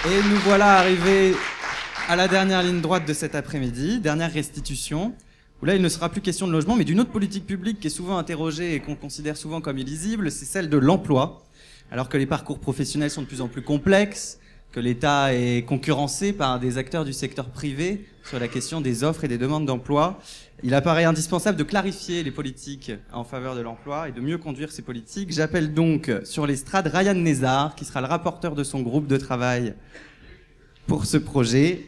Et nous voilà arrivés à la dernière ligne droite de cet après-midi, dernière restitution, où là il ne sera plus question de logement, mais d'une autre politique publique qui est souvent interrogée et qu'on considère souvent comme illisible, c'est celle de l'emploi. Alors que les parcours professionnels sont de plus en plus complexes, que l'État est concurrencé par des acteurs du secteur privé sur la question des offres et des demandes d'emploi, il apparaît indispensable de clarifier les politiques en faveur de l'emploi et de mieux conduire ces politiques. J'appelle donc sur l'estrade Ryan Nezar, qui sera le rapporteur de son groupe de travail pour ce projet,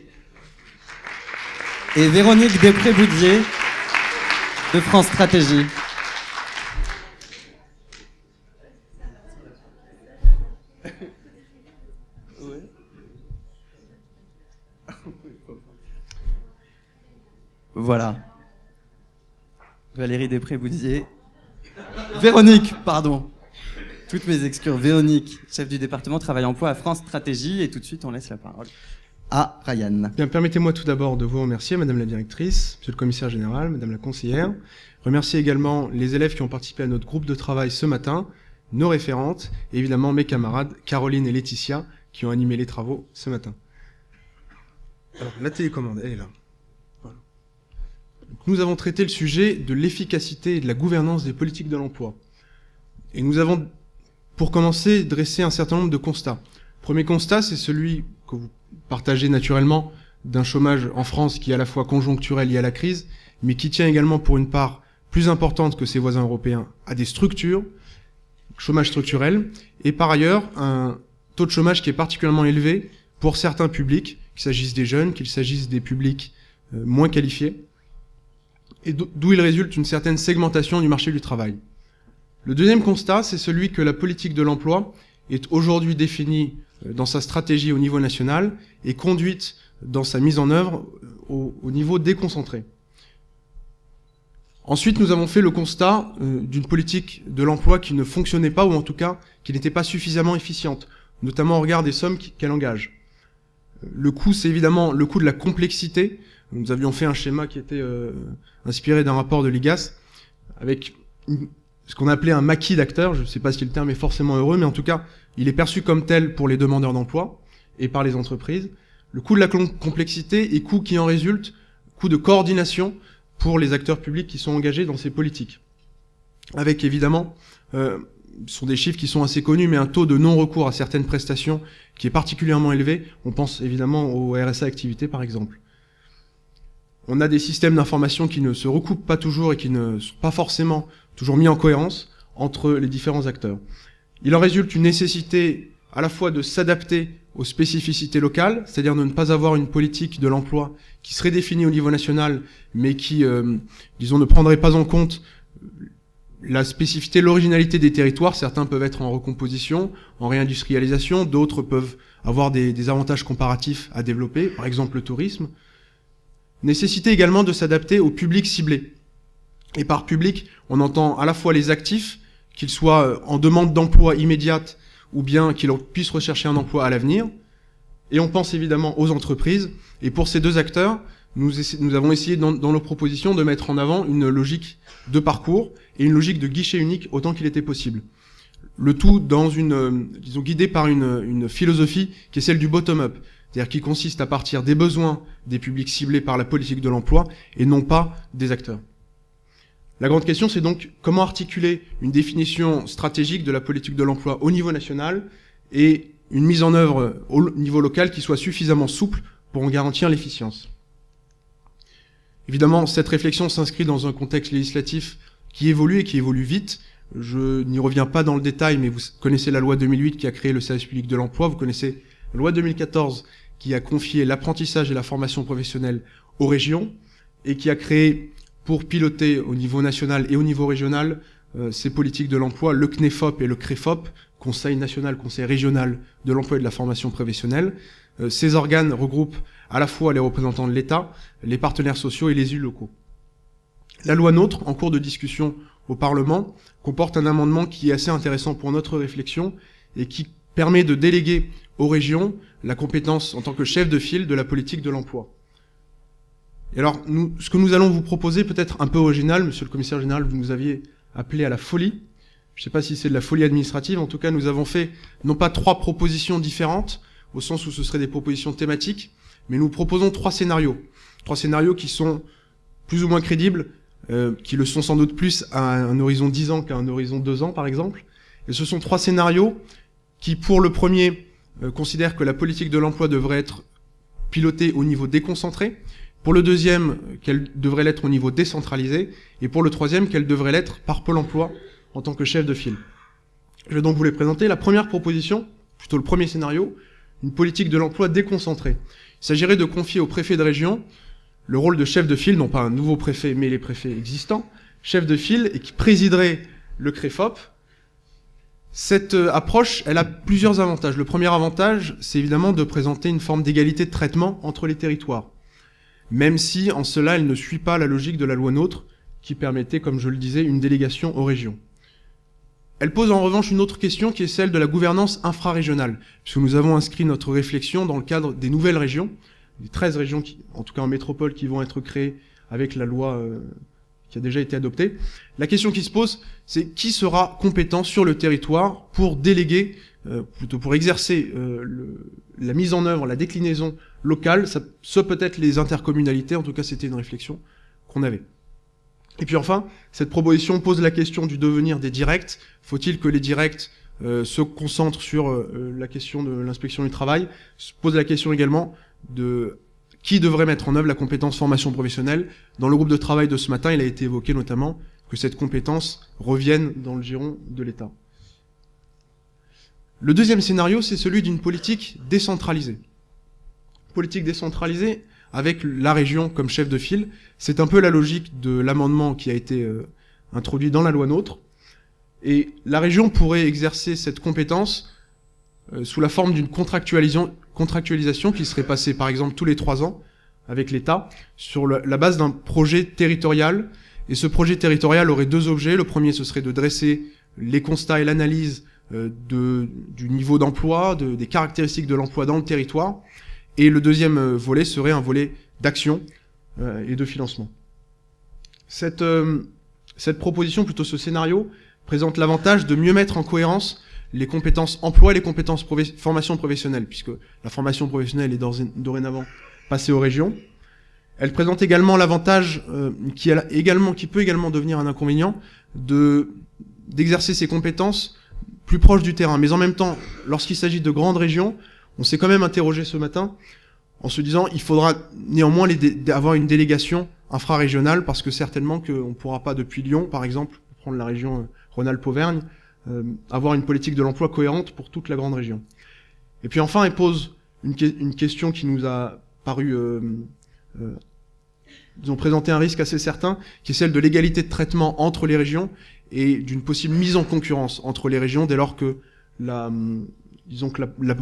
et Véronique Després-Boudier de France Stratégie. Voilà. Valérie Després-Boudier. Véronique, pardon. Toutes mes excuses. Véronique, chef du département Travail Emploi à France Stratégie. Et tout de suite, on laisse la parole à Ryan. Bien, permettez-moi tout d'abord de vous remercier, Madame la Directrice, Monsieur le Commissaire Général, Madame la Conseillère. Remercier également les élèves qui ont participé à notre groupe de travail ce matin, nos référentes, et évidemment mes camarades Caroline et Laetitia qui ont animé les travaux ce matin. Alors, la télécommande, elle est là. Voilà. Donc, nous avons traité le sujet de l'efficacité et de la gouvernance des politiques de l'emploi. Et nous avons, pour commencer, dressé un certain nombre de constats. Premier constat, c'est celui que vous partagez naturellement d'un chômage en France qui est à la fois conjoncturel lié à la crise, mais qui tient également pour une part plus importante que ses voisins européens à des structures, chômage structurel, et par ailleurs un taux de chômage qui est particulièrement élevé pour certains publics, qu'il s'agisse des jeunes, qu'il s'agisse des publics moins qualifiés, et d'où il résulte une certaine segmentation du marché du travail. Le deuxième constat, c'est celui que la politique de l'emploi est aujourd'hui définie dans sa stratégie au niveau national et conduite dans sa mise en œuvre au niveau déconcentré. Ensuite, nous avons fait le constat d'une politique de l'emploi qui ne fonctionnait pas, ou en tout cas qui n'était pas suffisamment efficiente, notamment au regard des sommes qu'elle engage. Le coût, c'est évidemment le coût de la complexité. Nous avions fait un schéma qui était inspiré d'un rapport de l'IGAS, avec ce qu'on appelait un maquis d'acteurs. Je ne sais pas si le terme est forcément heureux, mais en tout cas, il est perçu comme tel pour les demandeurs d'emploi et par les entreprises. Le coût de la complexité et coût qui en résulte, coût de coordination pour les acteurs publics qui sont engagés dans ces politiques. Avec évidemment, ce sont des chiffres qui sont assez connus, mais un taux de non-recours à certaines prestations qui est particulièrement élevé. On pense évidemment au RSA activité par exemple. On a des systèmes d'information qui ne se recoupent pas toujours et qui ne sont pas forcément toujours mis en cohérence entre les différents acteurs. Il en résulte une nécessité à la fois de s'adapter aux spécificités locales, c'est-à-dire de ne pas avoir une politique de l'emploi qui serait définie au niveau national, mais qui, disons, ne prendrait pas en compte la spécificité, l'originalité des territoires. Certains peuvent être en recomposition, en réindustrialisation, d'autres peuvent avoir des avantages comparatifs à développer, par exemple le tourisme. Nécessité également de s'adapter au public ciblé. Et par public, on entend à la fois les actifs, qu'ils soient en demande d'emploi immédiate ou bien qu'ils puissent rechercher un emploi à l'avenir. Et on pense évidemment aux entreprises. Et pour ces deux acteurs, nous avons essayé dans nos propositions de mettre en avant une logique de parcours et une logique de guichet unique autant qu'il était possible. Le tout dans disons, guidé par une philosophie qui est celle du bottom-up, c'est-à-dire qui consiste à partir des besoins des publics ciblés par la politique de l'emploi et non pas des acteurs. La grande question, c'est donc comment articuler une définition stratégique de la politique de l'emploi au niveau national et une mise en œuvre au niveau local qui soit suffisamment souple pour en garantir l'efficience. Évidemment, cette réflexion s'inscrit dans un contexte législatif qui évolue et qui évolue vite. Je n'y reviens pas dans le détail, mais vous connaissez la loi 2008 qui a créé le service public de l'emploi, vous connaissez la loi 2014 qui a confié l'apprentissage et la formation professionnelle aux régions et qui a créé, pour piloter au niveau national et au niveau régional ces politiques de l'emploi, le CNEFOP et le CREFOP, Conseil national, Conseil régional de l'emploi et de la formation professionnelle. Ces organes regroupent à la fois les représentants de l'État, les partenaires sociaux et les élus locaux. La loi NOTRe, en cours de discussion au Parlement, comporte un amendement qui est assez intéressant pour notre réflexion et qui permet de déléguer aux régions la compétence en tant que chef de file de la politique de l'emploi. Et alors, ce que nous allons vous proposer, peut-être un peu original, monsieur le commissaire général, vous nous aviez appelé à la folie. Je ne sais pas si c'est de la folie administrative, en tout cas nous avons fait non pas 3 propositions différentes au sens où ce seraient des propositions thématiques, mais nous proposons 3 scénarios. 3 scénarios qui sont plus ou moins crédibles, qui le sont sans doute plus à un horizon 10 ans qu'à un horizon 2 ans, par exemple. Et ce sont 3 scénarios qui, pour le premier, considèrent que la politique de l'emploi devrait être pilotée au niveau déconcentré, pour le deuxième, qu'elle devrait l'être au niveau décentralisé, et pour le troisième, qu'elle devrait l'être par Pôle emploi en tant que chef de file. Je vais donc vous les présenter. La première proposition, plutôt le premier scénario, une politique de l'emploi déconcentrée. Il s'agirait de confier au préfet de région le rôle de chef de file, non pas un nouveau préfet, mais les préfets existants, chef de file, et qui présiderait le CREFOP. Cette approche, elle a plusieurs avantages. Le premier avantage, c'est évidemment de présenter une forme d'égalité de traitement entre les territoires, même si, en cela, elle ne suit pas la logique de la loi NOTRe, qui permettait, comme je le disais, une délégation aux régions. Elle pose en revanche une autre question, qui est celle de la gouvernance infrarégionale, puisque nous avons inscrit notre réflexion dans le cadre des nouvelles régions, les 13 régions, en tout cas en métropole, qui vont être créées avec la loi qui a déjà été adoptée. La question qui se pose, c'est qui sera compétent sur le territoire pour déléguer, plutôt pour exercer la mise en œuvre, la déclinaison locale, ça peut être les intercommunalités, en tout cas c'était une réflexion qu'on avait. Et puis enfin, cette proposition pose la question du devenir des directs. Faut-il que les directs se concentrent sur la question de l'inspection du travail? Se pose la question également de qui devrait mettre en œuvre la compétence formation professionnelle. Dans le groupe de travail de ce matin, il a été évoqué notamment que cette compétence revienne dans le giron de l'État. Le deuxième scénario, c'est celui d'une politique décentralisée. Politique décentralisée avec la région comme chef de file. C'est un peu la logique de l'amendement qui a été introduit dans la loi NOTRe. Et la région pourrait exercer cette compétence sous la forme d'une contractualisation qui serait passée par exemple tous les 3 ans avec l'État sur la base d'un projet territorial. Et ce projet territorial aurait 2 objets. Le premier, ce serait de dresser les constats et l'analyse du niveau d'emploi, des caractéristiques de l'emploi dans le territoire. Et le deuxième volet serait un volet d'action et de financement. Cette proposition, plutôt ce scénario, présente l'avantage de mieux mettre en cohérence les compétences emploi et les compétences formation professionnelle, puisque la formation professionnelle est dorénavant passée aux régions. Elle présente également l'avantage qui peut également devenir un inconvénient d'exercer ces compétences plus proches du terrain. Mais en même temps, lorsqu'il s'agit de grandes régions, on s'est quand même interrogé ce matin en se disant il faudra néanmoins avoir une délégation infrarégionale, parce que certainement qu'on ne pourra pas depuis Lyon, par exemple, pour prendre la région Rhône-Alpes-Auvergne, avoir une politique de l'emploi cohérente pour toute la grande région. Et puis enfin, elle pose une question qui nous a paru, disons, présenter un risque assez certain, qui est celle de l'égalité de traitement entre les régions et d'une possible mise en concurrence entre les régions dès lors que la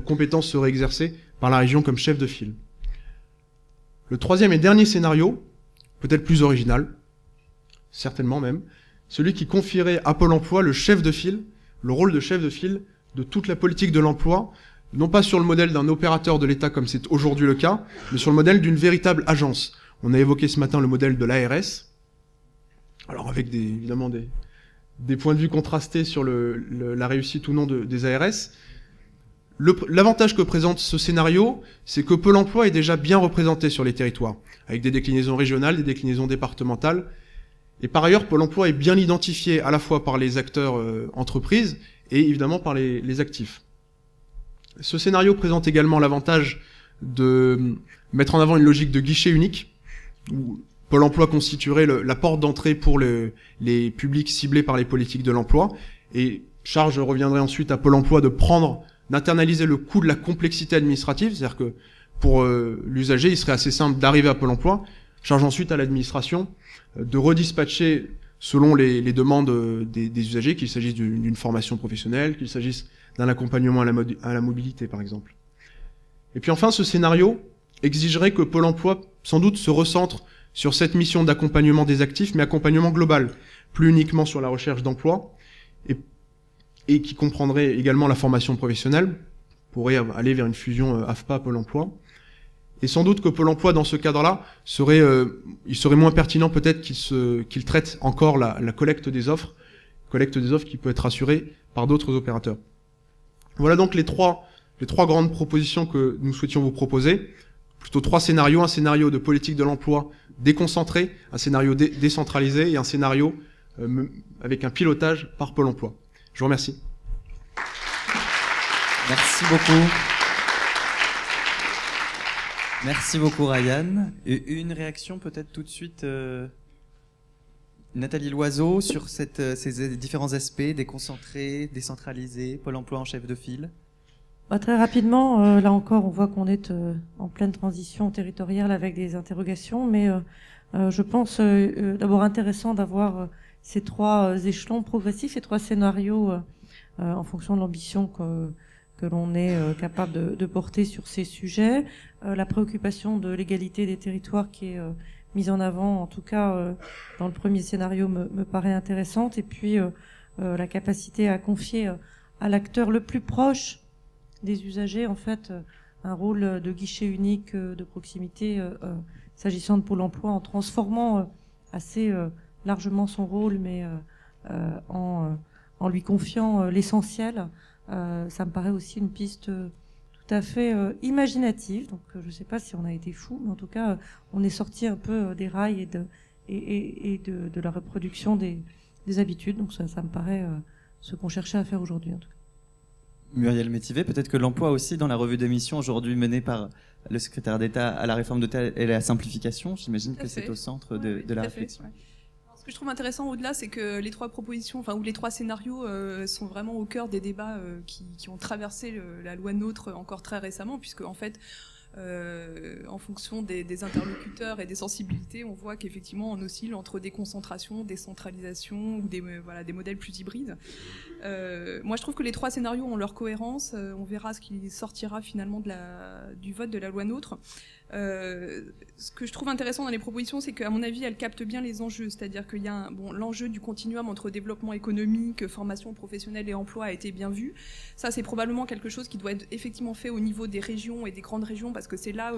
compétence serait exercée par la région comme chef de file. Le troisième et dernier scénario, peut-être plus original, certainement même, celui qui confierait à Pôle emploi le rôle de chef de file de toute la politique de l'emploi, non pas sur le modèle d'un opérateur de l'État comme c'est aujourd'hui le cas, mais sur le modèle d'une véritable agence. On a évoqué ce matin le modèle de l'ARS, alors avec évidemment des points de vue contrastés sur la réussite ou non des ARS. L'avantage que présente ce scénario, c'est que Pôle emploi est déjà bien représenté sur les territoires, avec des déclinaisons régionales, des déclinaisons départementales. Et par ailleurs, Pôle emploi est bien identifié à la fois par les acteurs entreprises et évidemment par les actifs. Ce scénario présente également l'avantage de mettre en avant une logique de guichet unique, où Pôle emploi constituerait la porte d'entrée pour les publics ciblés par les politiques de l'emploi, et charge reviendrait ensuite à Pôle emploi d'internaliser le coût de la complexité administrative, c'est-à-dire que pour l'usager, il serait assez simple d'arriver à Pôle emploi, charge ensuite à l'administration de redispatcher selon les demandes des usagers, qu'il s'agisse d'une formation professionnelle, qu'il s'agisse d'un accompagnement à la mobilité, par exemple. Et puis enfin, ce scénario exigerait que Pôle emploi, sans doute, se recentre sur cette mission d'accompagnement des actifs, mais accompagnement global, plus uniquement sur la recherche d'emploi, et qui comprendrait également la formation professionnelle, pourrait aller vers une fusion AFPA-Pôle emploi. Et sans doute que Pôle emploi, dans ce cadre-là, il serait moins pertinent peut-être qu'il traite encore la collecte des offres qui peut être assurée par d'autres opérateurs. Voilà donc les 3 les 3 grandes propositions que nous souhaitions vous proposer. Plutôt 3 scénarios, un scénario de politique de l'emploi déconcentré, un scénario décentralisé et un scénario avec un pilotage par Pôle emploi. Je vous remercie. Merci beaucoup. Merci beaucoup Ryan. Et une réaction peut-être tout de suite, Nathalie Loiseau, sur ces différents aspects, déconcentré, décentralisé, Pôle emploi en chef de file. Très rapidement, là encore, on voit qu'on est en pleine transition territoriale avec des interrogations, mais je pense d'abord intéressant d'avoir ces 3 échelons progressifs, ces 3 scénarios en fonction de l'ambition que l'on est capable de porter sur ces sujets. La préoccupation de l'égalité des territoires qui est mise en avant, en tout cas dans le premier scénario, me paraît intéressante. Et puis la capacité à confier à l'acteur le plus proche des usagers, en fait, un rôle de guichet unique, de proximité, s'agissant de Pôle emploi, en transformant assez largement son rôle, mais en lui confiant l'essentiel. Ça me paraît aussi une piste tout à fait imaginative. Donc je ne sais pas si on a été fou, mais en tout cas, on est sorti un peu des rails et de la reproduction des habitudes. Donc ça me paraît ce qu'on cherchait à faire aujourd'hui, en tout cas. Muriel Métivé, peut-être que l'emploi aussi, dans la revue d'émission aujourd'hui menée par le secrétaire d'État à la réforme et la simplification, j'imagine que c'est au centre de la réflexion. Ouais. Ce que je trouve intéressant au-delà, c'est que les 3 propositions, ou les 3 scénarios sont vraiment au cœur des débats qui ont traversé la loi NOTRe encore très récemment, puisque en fait, en fonction des interlocuteurs et des sensibilités, on voit qu'effectivement on oscille entre déconcentration, décentralisation ou des modèles plus hybrides. Moi je trouve que les 3 scénarios ont leur cohérence, on verra ce qui sortira finalement du vote de la loi NOTRe. Ce que je trouve intéressant dans les propositions, c'est qu'à mon avis, elles captent bien les enjeux. C'est-à-dire qu'il y a l'enjeu du continuum entre développement économique, formation professionnelle et emploi a été bien vu. Ça, c'est probablement quelque chose qui doit être effectivement fait au niveau des régions et des grandes régions, parce que c'est là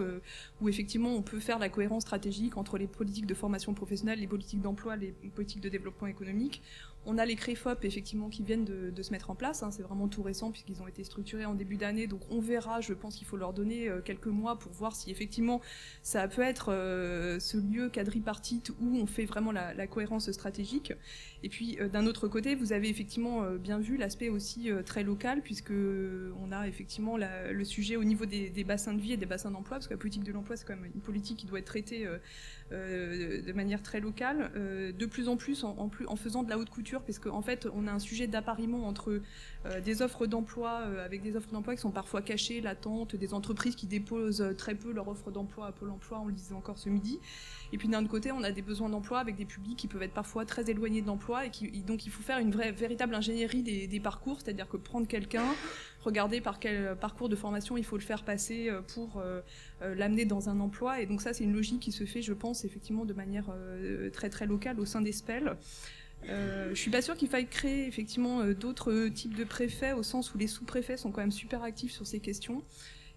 où effectivement on peut faire la cohérence stratégique entre les politiques de formation professionnelle, les politiques d'emploi, les politiques de développement économique. On a les CREFOP effectivement qui viennent de se mettre en place, c'est vraiment tout récent puisqu'ils ont été structurés en début d'année, donc on verra, je pense qu'il faut leur donner quelques mois pour voir si effectivement ça peut être ce lieu quadripartite où on fait vraiment la cohérence stratégique. Et puis d'un autre côté, vous avez effectivement bien vu l'aspect aussi très local, puisque on a effectivement le sujet au niveau des bassins de vie et des bassins d'emploi, parce que la politique de l'emploi c'est quand même une politique qui doit être traitée de manière très locale, de plus en plus en faisant de la haute couture, parce qu'en fait on a un sujet d'appariement entre des offres d'emploi avec des offres d'emploi qui sont parfois cachées, latentes, des entreprises qui déposent très peu leur offre d'emploi à Pôle emploi, on le disait encore ce midi. Et puis d'un autre côté, on a des besoins d'emploi avec des publics qui peuvent être parfois très éloignés de l'emploi, et donc il faut faire une véritable ingénierie des parcours, c'est-à-dire que prendre quelqu'un, regarder par quel parcours de formation il faut le faire passer pour l'amener dans un emploi. Et donc ça, c'est une logique qui se fait, je pense, effectivement de manière très très locale au sein des SPEL. Je suis pas sûre qu'il faille créer effectivement d'autres types de préfets, au sens où les sous-préfets sont quand même super actifs sur ces questions.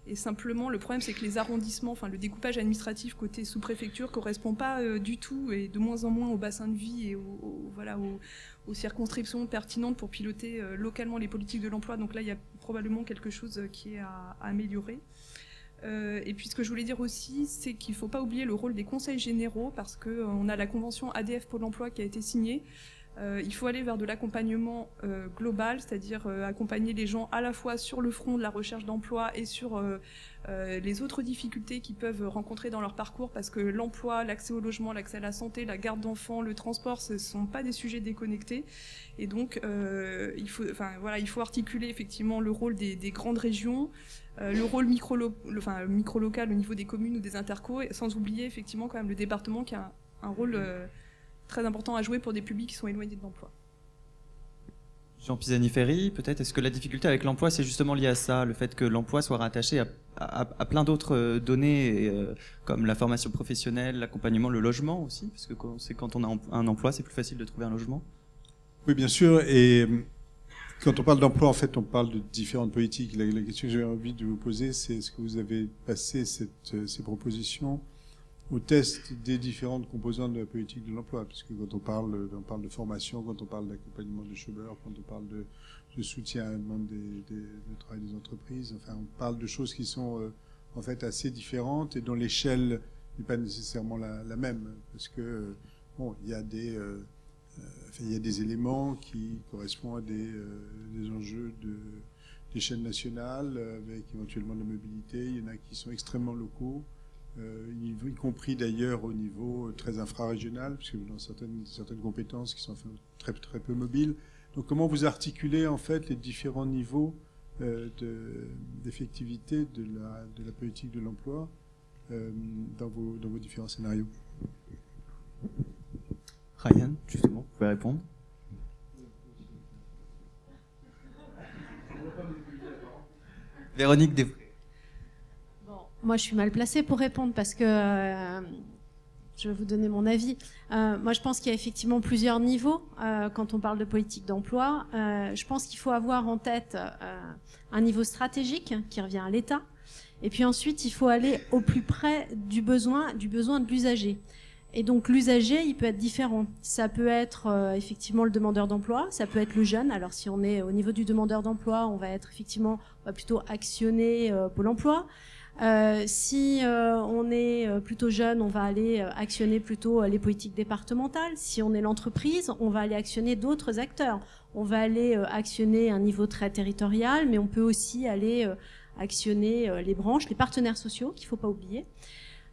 Et simplement, le problème, c'est que les arrondissements, le découpage administratif côté sous-préfecture correspond pas du tout, et de moins en moins au bassin de vie et aux circonscriptions pertinentes pour piloter localement les politiques de l'emploi. Donc là, il y a probablement quelque chose qui est à améliorer. Et puis ce que je voulais dire aussi, c'est qu'il ne faut pas oublier le rôle des conseils généraux, parce qu'on a la convention ADF Pôle emploi qui a été signée. Il faut aller vers de l'accompagnement global, c'est-à-dire accompagner les gens à la fois sur le front de la recherche d'emploi et sur les autres difficultés qu'ils peuvent rencontrer dans leur parcours, parce que l'emploi, l'accès au logement, l'accès à la santé, la garde d'enfants, le transport, ce ne sont pas des sujets déconnectés. Et donc il faut articuler effectivement le rôle des grandes régions, le rôle micro-local au niveau des communes ou des intercos, sans oublier effectivement quand même le département qui a un rôle très important à jouer pour des publics qui sont éloignés de l'emploi. Jean Pisani-Ferry, peut-être, est-ce que la difficulté avec l'emploi, c'est justement lié à ça, le fait que l'emploi soit rattaché à plein d'autres données, comme la formation professionnelle, l'accompagnement, le logement aussi, parce que quand on a un emploi, c'est plus facile de trouver un logement? Oui, bien sûr, et quand on parle d'emploi, en fait, on parle de différentes politiques. La question que j'ai envie de vous poser, c'est est-ce que vous avez passé ces propositions au test des différentes composantes de la politique de l'emploi, puisque quand on parle de formation, quand on parle d'accompagnement de chômeurs, quand on parle de soutien à la demande de travail des entreprises. Enfin, on parle de choses qui sont en fait assez différentes et dont l'échelle n'est pas nécessairement la même, parce que bon, il y a des éléments qui correspondent à des enjeux d'échelle nationale, avec éventuellement de la mobilité. Il y en a qui sont extrêmement locaux, y compris d'ailleurs au niveau très infrarégional, puisque dans certaines compétences qui sont très, très peu mobiles. Donc comment vous articulez en fait les différents niveaux d'effectivité de la politique de l'emploi dans vos différents scénarios? Ryan, justement, vous pouvez répondre. Véronique Després. Bon, moi, je suis mal placée pour répondre parce que je vais vous donner mon avis. Moi, je pense qu'il y a effectivement plusieurs niveaux quand on parle de politique d'emploi. Je pense qu'il faut avoir en tête un niveau stratégique qui revient à l'État. Et puis ensuite, il faut aller au plus près du besoin de l'usager. Et donc l'usager, il peut être différent. Ça peut être effectivement le demandeur d'emploi, ça peut être le jeune. Alors si on est au niveau du demandeur d'emploi, on va plutôt actionner Pôle emploi. Si on est plutôt jeune, on va aller actionner plutôt les politiques départementales. Si on est l'entreprise, on va aller actionner d'autres acteurs. On va aller actionner un niveau très territorial, mais on peut aussi aller actionner les branches, les partenaires sociaux, qu'il ne faut pas oublier.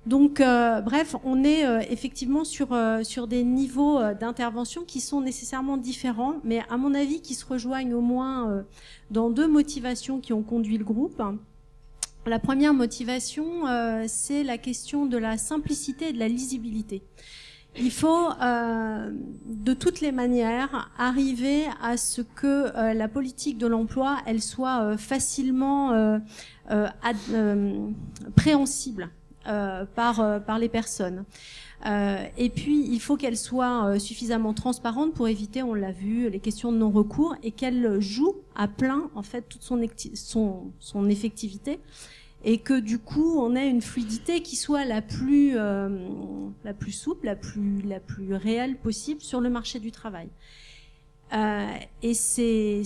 Donc, bref, on est effectivement sur des niveaux d'intervention qui sont nécessairement différents, mais à mon avis qui se rejoignent au moins dans deux motivations qui ont conduit le groupe. La première motivation, c'est la question de la simplicité et de la lisibilité. Il faut, de toutes les manières, arriver à ce que la politique de l'emploi, elle soit facilement préhensible par les personnes. Et puis, il faut qu'elle soit suffisamment transparente pour éviter, on l'a vu, les questions de non-recours et qu'elle joue à plein, en fait, toute son effectivité. Et que du coup, on ait une fluidité qui soit la plus souple, la plus réelle possible sur le marché du travail. Et ces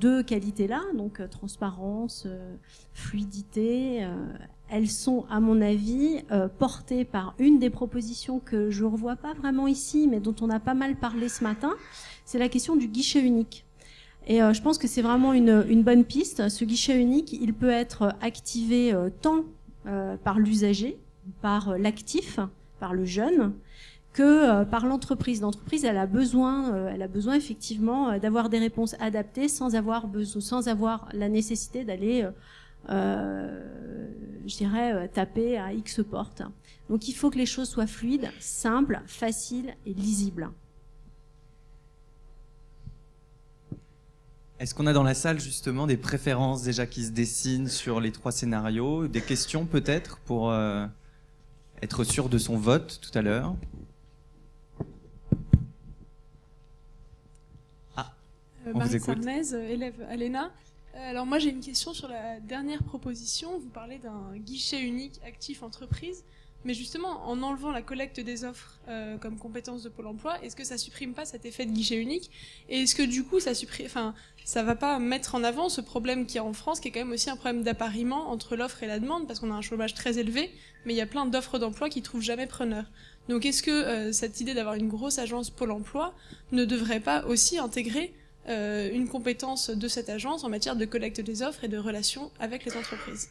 deux qualités-là, donc transparence, fluidité, elles sont, à mon avis, portées par une des propositions que je ne revois pas vraiment ici, mais dont on a pas mal parlé ce matin, c'est la question du guichet unique. Et je pense que c'est vraiment une bonne piste. Ce guichet unique, il peut être activé tant par l'usager, par l'actif, par le jeune, que par l'entreprise. L'entreprise, elle a besoin effectivement d'avoir des réponses adaptées sans avoir la nécessité d'aller, taper à X portes. Donc il faut que les choses soient fluides, simples, faciles et lisibles. Est-ce qu'on a dans la salle justement des préférences déjà qui se dessinent sur les trois scénarios, des questions peut-être pour être sûr de son vote tout à l'heure? Marie Sarnez, élève à l'ENA. Alors moi j'ai une question sur la dernière proposition. Vous parlez d'un guichet unique actif entreprise, mais justement en enlevant la collecte des offres comme compétence de Pôle emploi, est-ce que ça supprime pas cet effet de guichet unique? Et est-ce que du coup ça va pas mettre en avant ce problème qu'il y a en France, qui est quand même aussi un problème d'appariement entre l'offre et la demande, parce qu'on a un chômage très élevé, mais il y a plein d'offres d'emploi qui trouvent jamais preneur. Donc est-ce que cette idée d'avoir une grosse agence Pôle emploi ne devrait pas aussi intégrer une compétence de cette agence en matière de collecte des offres et de relations avec les entreprises?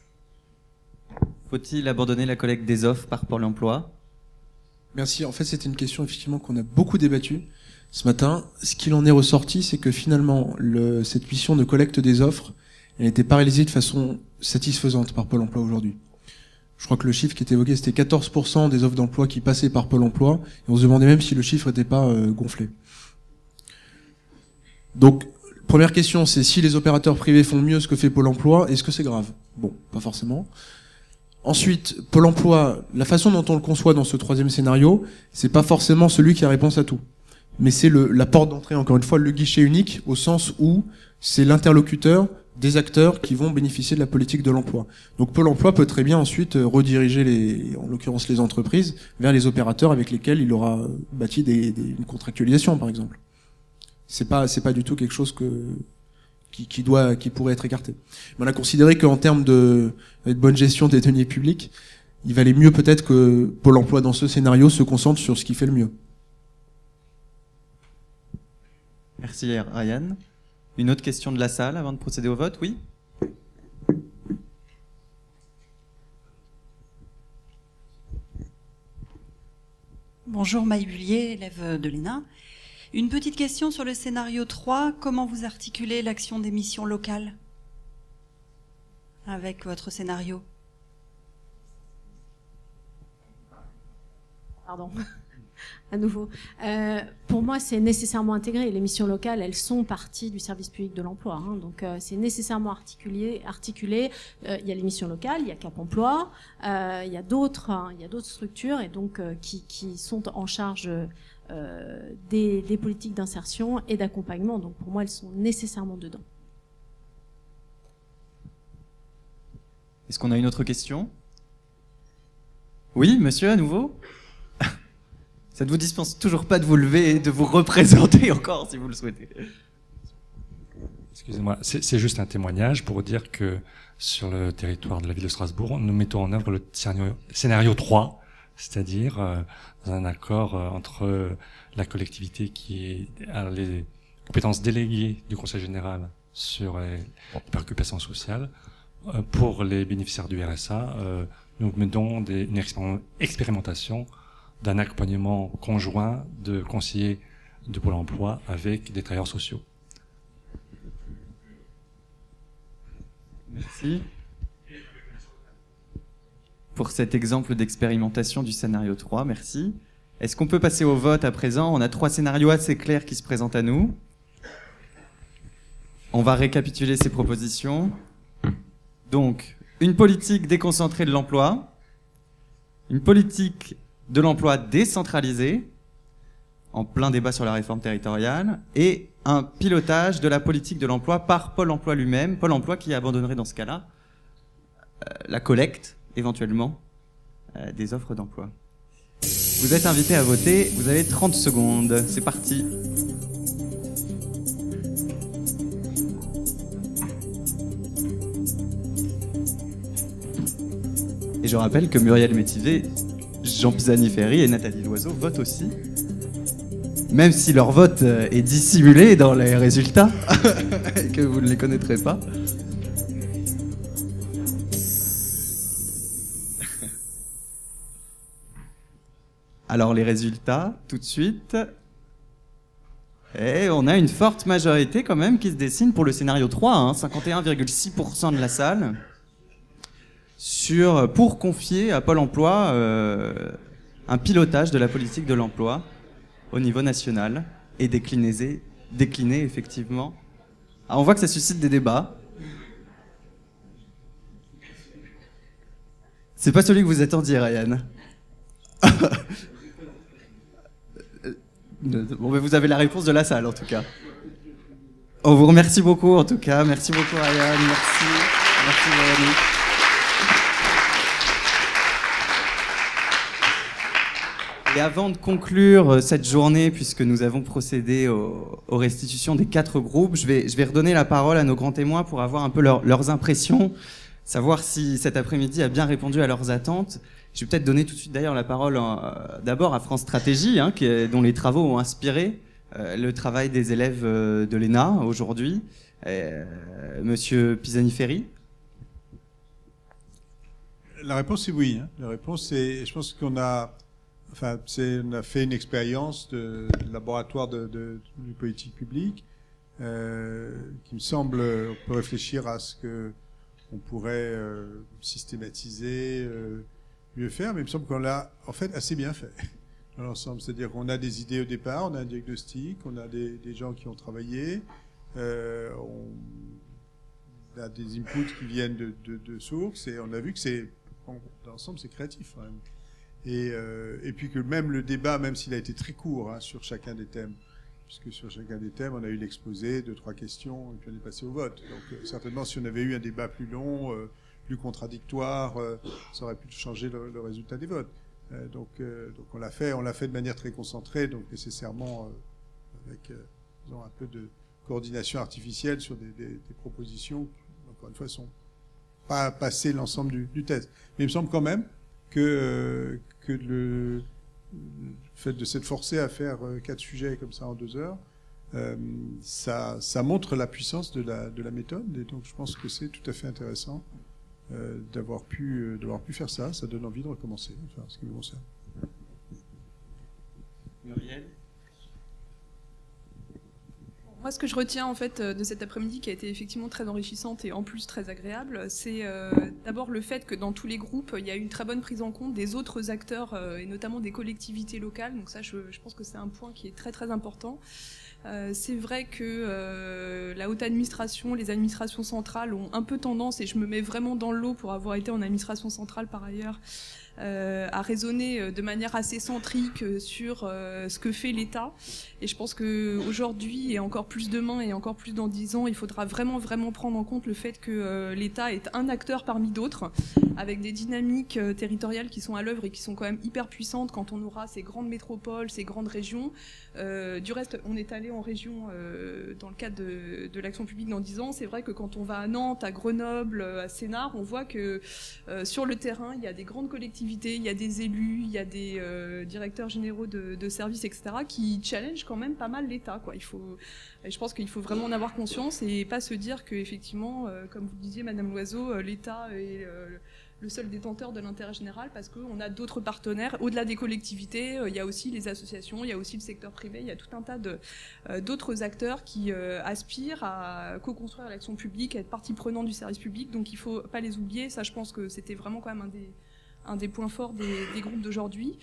Faut-il abandonner la collecte des offres par Pôle emploi? Merci. En fait, c'était une question effectivement qu'on a beaucoup débattue ce matin. Ce qu'il en est ressorti, c'est que finalement, cette mission de collecte des offres, elle n'était pas réalisée de façon satisfaisante par Pôle emploi aujourd'hui. Je crois que le chiffre qui était évoqué, c'était 14% des offres d'emploi qui passaient par Pôle emploi, et on se demandait même si le chiffre n'était pas gonflé. Donc, première question, c'est si les opérateurs privés font mieux ce que fait Pôle emploi, est-ce que c'est grave? Bon, pas forcément. Ensuite, Pôle emploi, la façon dont on le conçoit dans ce troisième scénario, c'est pas forcément celui qui a réponse à tout. Mais c'est la porte d'entrée, encore une fois, le guichet unique, au sens où c'est l'interlocuteur des acteurs qui vont bénéficier de la politique de l'emploi. Donc Pôle emploi peut très bien ensuite rediriger en l'occurrence les entreprises, vers les opérateurs avec lesquels il aura bâti une contractualisation, par exemple. C'est pas du tout quelque chose qui pourrait être écarté. Mais on a considéré qu'en termes de bonne gestion des deniers publics, il valait mieux peut-être que Pôle emploi dans ce scénario se concentre sur ce qui fait le mieux. Merci Ryan. Une autre question de la salle avant de procéder au vote, oui ? Bonjour Maï Bullier, élève de l'ENA. Une petite question sur le scénario 3. Comment vous articulez l'action des missions locales avec votre scénario ? Pardon, à nouveau. Pour moi, c'est nécessairement intégré. Les missions locales, elles sont partie du service public de l'emploi. Hein, donc, c'est nécessairement articulé. Il y a les missions locales, il y a Cap Emploi, il y a d'autres structures et donc qui sont en charge des politiques d'insertion et d'accompagnement. Donc, pour moi, elles sont nécessairement dedans. Est-ce qu'on a une autre question ? Oui, monsieur, à nouveau ? Ça ne vous dispense toujours pas de vous lever et de vous représenter encore, si vous le souhaitez. Excusez-moi, c'est juste un témoignage pour dire que sur le territoire de la ville de Strasbourg, nous mettons en œuvre le scénario 3, c'est-à-dire dans un accord entre la collectivité qui a les compétences déléguées du Conseil général sur les préoccupations sociales. Pour les bénéficiaires du RSA, nous mettons une expérimentation d'un accompagnement conjoint de conseillers de Pôle emploi avec des travailleurs sociaux. Merci. Pour cet exemple d'expérimentation du scénario 3, merci. Est-ce qu'on peut passer au vote à présent ? On a 3 scénarios assez clairs qui se présentent à nous. On va récapituler ces propositions. Donc, une politique déconcentrée de l'emploi, une politique de l'emploi décentralisé, en plein débat sur la réforme territoriale, et un pilotage de la politique de l'emploi par Pôle emploi lui-même, Pôle emploi qui abandonnerait dans ce cas-là la collecte, éventuellement, des offres d'emploi. Vous êtes invités à voter, vous avez 30 secondes, c'est parti. Et je rappelle que Muriel Métivé, Jean Pisani-Ferry et Nathalie Loiseau votent aussi, même si leur vote est dissimulé dans les résultats, et que vous ne les connaîtrez pas. Alors les résultats, tout de suite. Et on a une forte majorité quand même qui se dessine pour le scénario 3, hein, 51,6% de la salle. Pour confier à Pôle emploi un pilotage de la politique de l'emploi au niveau national et décliner effectivement. Alors on voit que ça suscite des débats. C'est pas celui que vous attendiez, Ryan. Bon, mais vous avez la réponse de la salle en tout cas. On vous remercie beaucoup en tout cas. Merci beaucoup, Ryan. Merci Véronique. Et avant de conclure cette journée, puisque nous avons procédé aux restitutions des 4 groupes, je vais redonner la parole à nos grands témoins pour avoir un peu leurs impressions, savoir si cet après-midi a bien répondu à leurs attentes. Je vais peut-être donner tout de suite d'ailleurs la parole d'abord à France Stratégie, hein, dont les travaux ont inspiré le travail des élèves de l'ENA aujourd'hui. Monsieur Pisani-Ferry. La réponse est oui. Hein. La réponse est, je pense qu'on a... Enfin, on a fait une expérience de laboratoire de politique publique qui me semble, on peut réfléchir à ce que on pourrait systématiser, mieux faire, mais il me semble qu'on l'a en fait assez bien fait dans l'ensemble. C'est-à-dire qu'on a des idées au départ, on a un diagnostic, on a des gens qui ont travaillé, on a des inputs qui viennent de sources et on a vu que dans l'ensemble c'est créatif quand même. Et puis que même le débat, même s'il a été très court hein, sur chacun des thèmes, puisque sur chacun des thèmes, on a eu l'exposé, 2-3 questions, et puis on est passé au vote. Donc certainement, si on avait eu un débat plus long, plus contradictoire, ça aurait pu changer le résultat des votes. Donc on l'a fait de manière très concentrée, donc nécessairement avec disons, un peu de coordination artificielle sur des propositions qui, encore une fois, sont pas passées l'ensemble du test. Mais il me semble quand même que le fait de s'être forcé à faire 4 sujets comme ça en 2 heures, ça montre la puissance de la méthode, et donc je pense que c'est tout à fait intéressant d'avoir pu faire ça. Ça donne envie de recommencer, enfin, ce qui me concerne. Muriel ? Moi, ce que je retiens en fait de cet après-midi, qui a été effectivement très enrichissante et en plus très agréable, c'est d'abord le fait que dans tous les groupes, il y a eu une très bonne prise en compte des autres acteurs et notamment des collectivités locales. Donc ça, je pense que c'est un point qui est très très important. C'est vrai que la haute administration, les administrations centrales ont un peu tendance, et je me mets vraiment dans le lot pour avoir été en administration centrale par ailleurs, à raisonner de manière assez centrique sur ce que fait l'État. Et je pense qu'aujourd'hui, et encore plus demain, et encore plus dans 10 ans, il faudra vraiment prendre en compte le fait que l'État est un acteur parmi d'autres, avec des dynamiques territoriales qui sont à l'œuvre et qui sont quand même hyper puissantes quand on aura ces grandes métropoles, ces grandes régions. Du reste, on est allé en région dans le cadre de l'action publique dans 10 ans. C'est vrai que quand on va à Nantes, à Grenoble, à Sénart, on voit que sur le terrain, il y a des grandes collectivités, il y a des élus, il y a des directeurs généraux de services, etc., qui challengent quand même pas mal l'État, quoi. Je pense qu'il faut vraiment en avoir conscience et pas se dire que, effectivement, comme vous le disiez, Madame Loiseau, l'État est le seul détenteur de l'intérêt général, parce qu'on a d'autres partenaires. Au-delà des collectivités, il y a aussi les associations, il y a aussi le secteur privé, il y a tout un tas d'autres acteurs qui aspirent à co-construire l'action publique, à être partie prenante du service public, donc il ne faut pas les oublier. Ça, je pense que c'était vraiment quand même un des points forts des groupes d'aujourd'hui.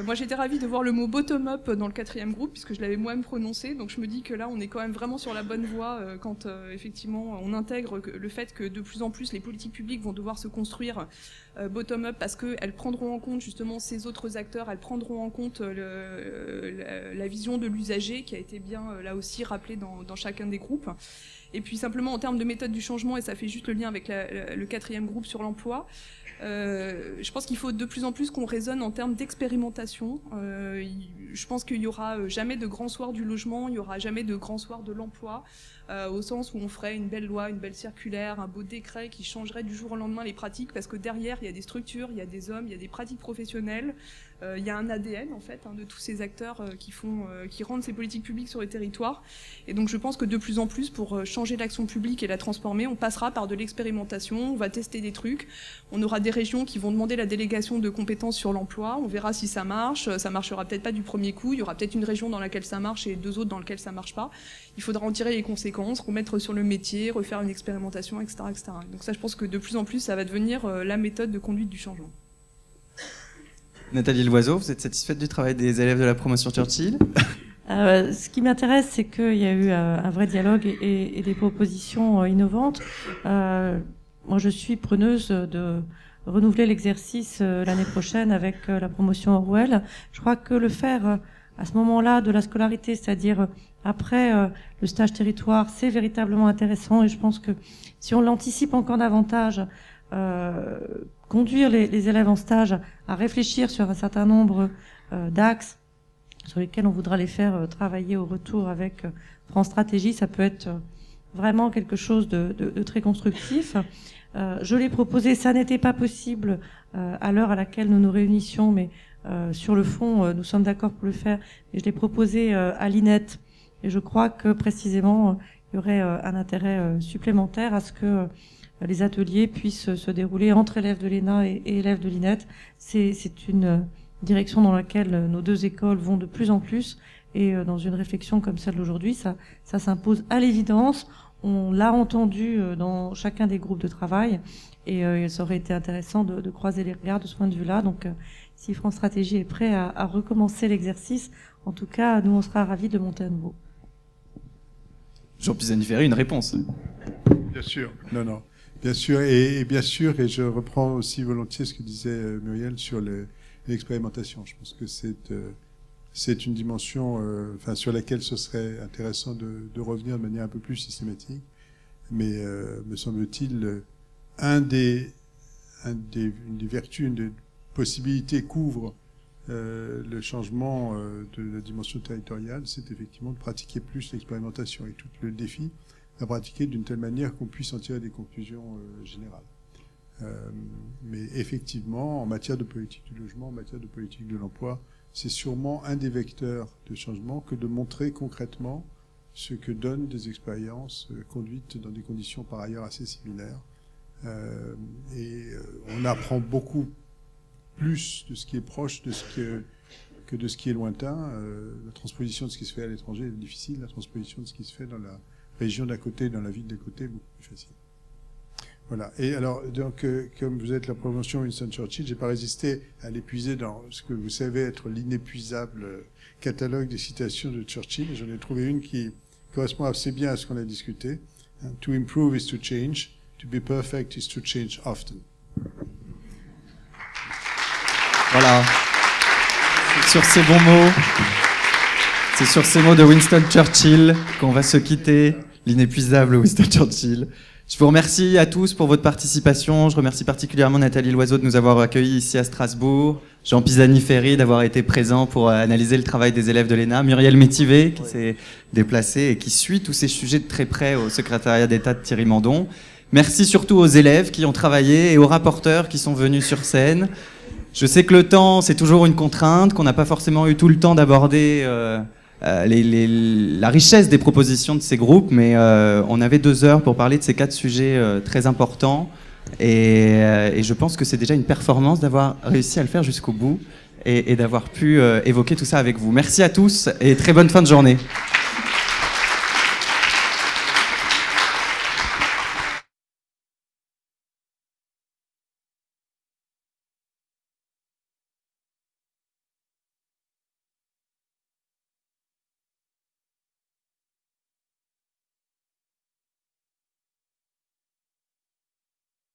Moi, j'étais ravie de voir le mot bottom-up dans le 4e groupe, puisque je l'avais moi-même prononcé, donc je me dis que là, on est quand même vraiment sur la bonne voie quand, effectivement, on intègre le fait que de plus en plus, les politiques publiques vont devoir se construire bottom-up, parce qu'elles prendront en compte, justement, ces autres acteurs, elles prendront en compte la vision de l'usager, qui a été bien, là aussi, rappelée dans chacun des groupes. Et puis, simplement, en termes de méthode du changement, et ça fait juste le lien avec le 4e groupe sur l'emploi, je pense qu'il faut de plus en plus qu'on raisonne en termes d'expérimentation. Je pense qu'il n'y aura jamais de grand soir du logement, il n'y aura jamais de grand soir de l'emploi, au sens où on ferait une belle loi, une belle circulaire, un beau décret qui changerait du jour au lendemain les pratiques, parce que derrière, il y a des structures, il y a des hommes, il y a des pratiques professionnelles, il y a un ADN, en fait, de tous ces acteurs qui rendent ces politiques publiques sur les territoires. Et donc, je pense que de plus en plus, pour changer l'action publique et la transformer, on passera par de l'expérimentation, on va tester des trucs, on aura des régions qui vont demander la délégation de compétences sur l'emploi, on verra si ça marchera peut-être pas du premier coup, il y aura peut-être une région dans laquelle ça marche et 2 autres dans lesquelles ça marche pas. Il faudra en tirer les conséquences, remettre sur le métier, refaire une expérimentation, etc., etc. Donc ça, je pense que de plus en plus, ça va devenir la méthode de conduite du changement. Nathalie Loiseau, vous êtes satisfaite du travail des élèves de la promotion Churchill ? Ce qui m'intéresse, c'est qu'il y a eu un vrai dialogue et des propositions innovantes. Moi, je suis preneuse de renouveler l'exercice l'année prochaine avec la promotion Orwell. Je crois que le faire à ce moment-là de la scolarité, c'est-à-dire après le stage territoire, c'est véritablement intéressant, et je pense que si on l'anticipe encore davantage, conduire les élèves en stage à réfléchir sur un certain nombre d'axes sur lesquels on voudra les faire travailler au retour avec France Stratégie, ça peut être vraiment quelque chose de très constructif. Je l'ai proposé, ça n'était pas possible à l'heure à laquelle nous nous réunissions, mais sur le fond, nous sommes d'accord pour le faire. Et je l'ai proposé à l'INET. Et je crois que précisément, il y aurait un intérêt supplémentaire à ce que les ateliers puissent se dérouler entre élèves de l'ENA et élèves de l'INET. C'est une direction dans laquelle nos 2 écoles vont de plus en plus. Et dans une réflexion comme celle d'aujourd'hui, ça s'impose à l'évidence. On l'a entendu dans chacun des groupes de travail, et il aurait été intéressant de croiser les regards de ce point de vue-là. Donc, si France Stratégie est prêt à recommencer l'exercice, en tout cas, nous, on sera ravis de monter à nouveau. Jean Pisani-Ferry, une réponse. Bien sûr, non. Bien sûr, et bien sûr, et je reprends aussi volontiers ce que disait Muriel sur l'expérimentation. Je pense que c'est une dimension sur laquelle ce serait intéressant de revenir de manière un peu plus systématique. Mais me semble-t-il, une des vertus, une des possibilités qu'ouvre le changement de la dimension territoriale, c'est effectivement de pratiquer plus l'expérimentation et tout le défi, à pratiquer d'une telle manière qu'on puisse en tirer des conclusions générales. Mais effectivement, en matière de politique du logement, en matière de politique de l'emploi, c'est sûrement un des vecteurs de changement que de montrer concrètement ce que donnent des expériences conduites dans des conditions par ailleurs assez similaires. On apprend beaucoup plus de ce qui est proche que de ce qui est lointain. La transposition de ce qui se fait à l'étranger est difficile, la transposition de ce qui se fait dans la région d'à côté, dans la ville d'à côté, est beaucoup plus facile. Voilà. Et alors, donc, comme vous êtes la promotion Winston Churchill, j'ai pas résisté à l'épuiser dans ce que vous savez être l'inépuisable catalogue des citations de Churchill. J'en ai trouvé une qui correspond assez bien à ce qu'on a discuté. To improve is to change. To be perfect is to change often. Voilà. Sur ces bons mots, c'est sur ces mots de Winston Churchill qu'on va se quitter, l'inépuisable Winston Churchill. Je vous remercie à tous pour votre participation. Je remercie particulièrement Nathalie Loiseau de nous avoir accueillis ici à Strasbourg, Jean Pisani-Ferry d'avoir été présent pour analyser le travail des élèves de l'ENA, Muriel Métivé qui s'est déplacée et qui suit tous ces sujets de très près au secrétariat d'État de Thierry Mandon. Merci surtout aux élèves qui ont travaillé et aux rapporteurs qui sont venus sur scène. Je sais que le temps, c'est toujours une contrainte, qu'on n'a pas forcément eu tout le temps d'aborder la richesse des propositions de ces groupes, mais on avait 2 heures pour parler de ces 4 sujets très importants. Et je pense que c'est déjà une performance d'avoir réussi à le faire jusqu'au bout et d'avoir pu évoquer tout ça avec vous. Merci à tous et très bonne fin de journée.